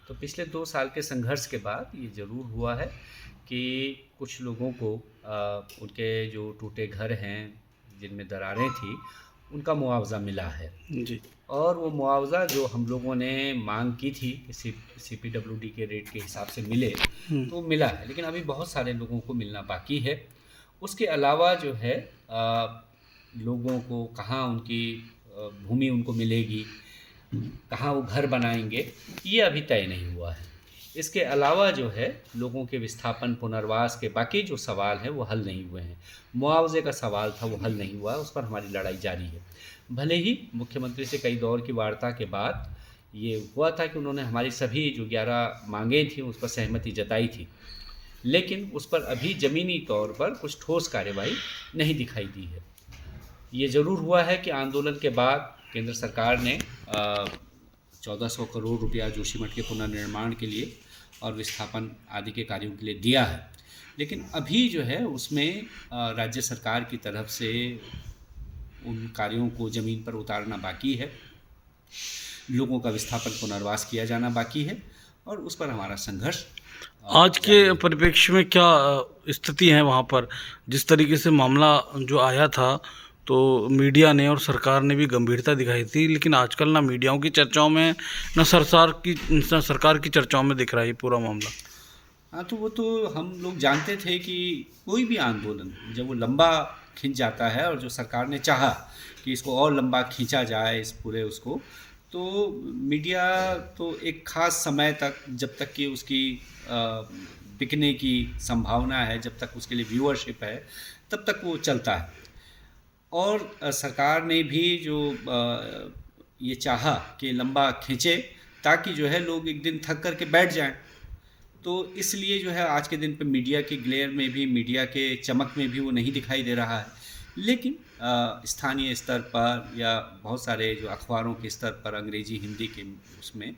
तो पिछले 2 साल के संघर्ष के बाद ये ज़रूर हुआ है कि कुछ लोगों को उनके जो टूटे घर हैं, जिनमें दरारें थी, उनका मुआवज़ा मिला है। जी। और वो मुआवज़ा जो हम लोगों ने मांग की थी कि सीपीडब्ल्यूडी के रेट के हिसाब से मिले, तो मिला है, लेकिन अभी बहुत सारे लोगों को मिलना बाकी है। उसके अलावा जो है लोगों को कहाँ उनकी भूमि उनको मिलेगी, कहाँ वो घर बनाएंगे, ये अभी तय नहीं हुआ है। इसके अलावा जो है लोगों के विस्थापन पुनर्वास के बाकी जो सवाल हैं वो हल नहीं हुए हैं। मुआवजे का सवाल था वो हल नहीं हुआ है, उस पर हमारी लड़ाई जारी है। भले ही मुख्यमंत्री से कई दौर की वार्ता के बाद ये हुआ था कि उन्होंने हमारी सभी जो 11 मांगें थी उस पर सहमति जताई थी, लेकिन उस पर अभी ज़मीनी तौर पर कुछ ठोस कार्रवाई नहीं दिखाई दी है। ये ज़रूर हुआ है कि आंदोलन के बाद केंद्र सरकार ने 1400 करोड़ रुपया जोशीमठ के पुनर्निर्माण के लिए और विस्थापन आदि के कार्यों के लिए दिया है, लेकिन अभी जो है उसमें राज्य सरकार की तरफ से उन कार्यों को ज़मीन पर उतारना बाकी है, लोगों का विस्थापन पुनर्वास किया जाना बाकी है, और उस पर हमारा संघर्ष आज के परिप्रेक्ष्य में क्या स्थिति है वहाँ पर? जिस तरीके से मामला जो आया था, तो मीडिया ने और सरकार ने भी गंभीरता दिखाई थी, लेकिन आजकल ना मीडियाओं की चर्चाओं में, ना सरकार की चर्चाओं में दिख रहा है ये पूरा मामला। हाँ, तो वो तो हम लोग जानते थे कि कोई भी आंदोलन जब वो लंबा खिंच जाता है, और जो सरकार ने चाहा कि इसको और लंबा खींचा जाए इस पूरे उसको, तो मीडिया तो एक ख़ास समय तक, जब तक कि उसकी बिकने की संभावना है, जब तक उसके लिए व्यूअरशिप है, तब तक वो चलता है। और सरकार ने भी जो ये चाहा कि लंबा खींचे ताकि जो है लोग एक दिन थक करके बैठ जाएं, तो इसलिए जो है आज के दिन पे मीडिया के ग्लेयर में भी, मीडिया के चमक में भी वो नहीं दिखाई दे रहा है। लेकिन स्थानीय स्तर पर या बहुत सारे जो अखबारों के स्तर पर अंग्रेजी हिंदी के उसमें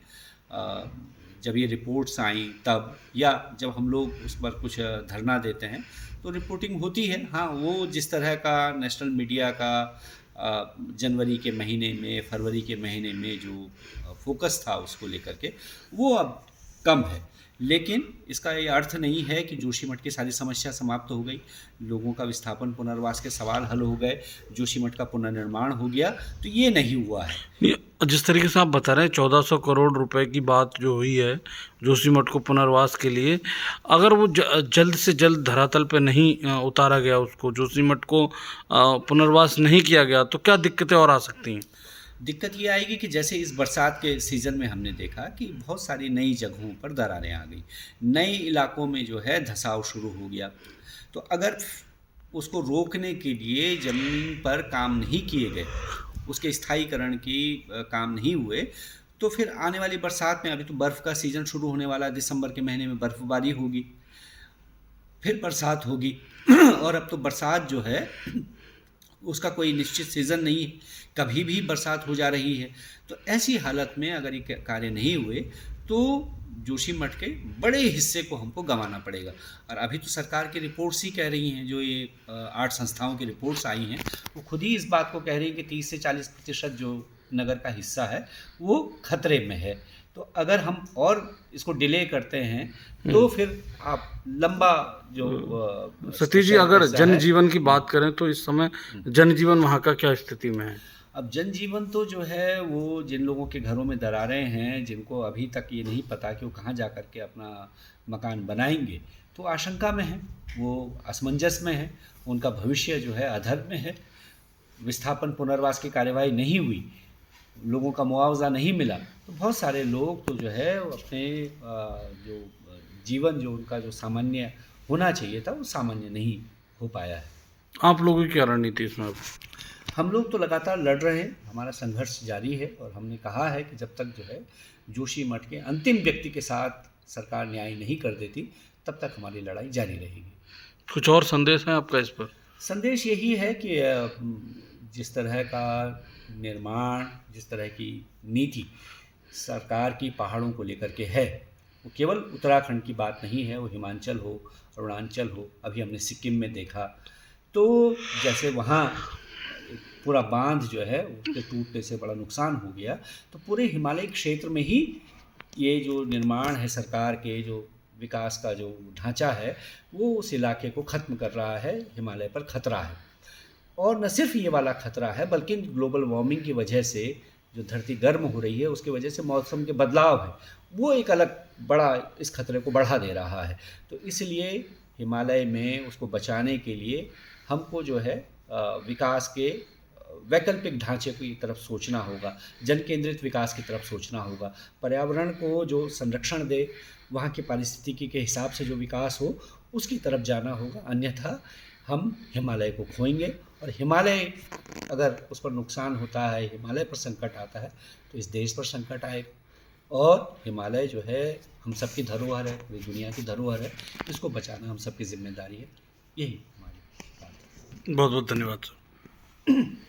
जब ये रिपोर्ट्स आई तब, या जब हम लोग उस पर कुछ धरना देते हैं तो रिपोर्टिंग होती है। हाँ, वो जिस तरह का नेशनल मीडिया का जनवरी के महीने में, फरवरी के महीने में जो फोकस था उसको लेकर के, वो अब कम है। लेकिन इसका ये अर्थ नहीं है कि जोशीमठ की सारी समस्या समाप्त हो गई, लोगों का विस्थापन पुनर्वास के सवाल हल हो गए, जोशीमठ का पुनर्निर्माण हो गया, तो ये नहीं हुआ है। जिस तरीके से आप बता रहे हैं 1400 करोड़ रुपए की बात जो हुई है जोशीमठ को पुनर्वास के लिए, अगर वो जल्द से जल्द धरातल पे नहीं उतारा गया, उसको जोशीमठ को पुनर्वास नहीं किया गया, तो क्या दिक्कतें और आ सकती हैं? दिक्कत ये आएगी कि जैसे इस बरसात के सीज़न में हमने देखा कि बहुत सारी नई जगहों पर दरारें आ गई, नए इलाकों में जो है धंसाव शुरू हो गया। तो अगर उसको रोकने के लिए ज़मीन पर काम नहीं किए गए, उसके स्थायीकरण की काम नहीं हुए, तो फिर आने वाली बरसात में, अभी तो बर्फ़ का सीज़न शुरू होने वाला, दिसंबर के महीने में बर्फ़बारी होगी, फिर बरसात होगी और अब तो बरसात जो है उसका कोई निश्चित सीज़न नहीं है, कभी भी बरसात हो जा रही है। तो ऐसी हालत में अगर ये कार्य नहीं हुए तो जोशीमठ के बड़े हिस्से को हमको गंवाना पड़ेगा। और अभी तो सरकार की रिपोर्ट्स ही कह रही हैं, जो ये 8 संस्थाओं की रिपोर्ट्स आई हैं, वो खुद ही इस बात को कह रही हैं कि 30 से 40% जो नगर का हिस्सा है वो खतरे में है। तो अगर हम और इसको डिले करते हैं तो फिर आप लंबा जो सतीश जी, अगर जनजीवन की बात करें तो इस समय जनजीवन वहाँ का क्या स्थिति में है? अब जनजीवन तो जो है वो, जिन लोगों के घरों में दरारें हैं, जिनको अभी तक ये नहीं पता कि वो कहाँ जा कर के अपना मकान बनाएंगे, तो आशंका में है, वो असमंजस में है, उनका भविष्य जो है अधर में है। विस्थापन पुनर्वास की कार्यवाही नहीं हुई, लोगों का मुआवजा नहीं मिला, तो बहुत सारे लोग तो जो है वो अपने जो जीवन, जो उनका जो सामान्य होना चाहिए था, वो सामान्य नहीं हो पाया है। आप लोगों की क्या रणनीति इसमें? हम लोग तो लगातार लड़ रहे हैं, हमारा संघर्ष जारी है, और हमने कहा है कि जब तक जो है जोशीमठ के अंतिम व्यक्ति के साथ सरकार न्याय नहीं कर देती, तब तक हमारी लड़ाई जारी रहेगी। कुछ और संदेश है आपका इस पर? संदेश यही है कि जिस तरह का निर्माण, जिस तरह की नीति सरकार की पहाड़ों को लेकर के है, वो केवल उत्तराखंड की बात नहीं है, वो हिमाचल हो, अरुणाचल हो, अभी हमने सिक्किम में देखा, तो जैसे वहाँ पूरा बांध जो है उसके टूटने से बड़ा नुकसान हो गया, तो पूरे हिमालयी क्षेत्र में ही ये जो निर्माण है सरकार के, जो विकास का जो ढांचा है, वो उस इलाके को ख़त्म कर रहा है, हिमालय पर खतरा है। और न सिर्फ ये वाला खतरा है, बल्कि ग्लोबल वार्मिंग की वजह से जो धरती गर्म हो रही है, उसकी वजह से मौसम के बदलाव है, वो एक अलग बड़ा इस खतरे को बढ़ा दे रहा है। तो इसलिए हिमालय में उसको बचाने के लिए हमको जो है विकास के वैकल्पिक ढांचे की तरफ सोचना होगा, जन केंद्रित विकास की तरफ सोचना होगा, पर्यावरण को जो संरक्षण दे, वहाँ की पारिस्थितिकी के हिसाब से जो विकास हो, उसकी तरफ जाना होगा। अन्यथा हम हिमालय को खोएंगे, और हिमालय अगर उस पर नुकसान होता है, हिमालय पर संकट आता है, तो इस देश पर संकट आएगा। और हिमालय जो है हम सबकी धरोहर है, पूरी दुनिया की धरोहर है, इसको बचाना हम सबकी जिम्मेदारी है। यही हमारी बात है। बहुत बहुत धन्यवाद सर।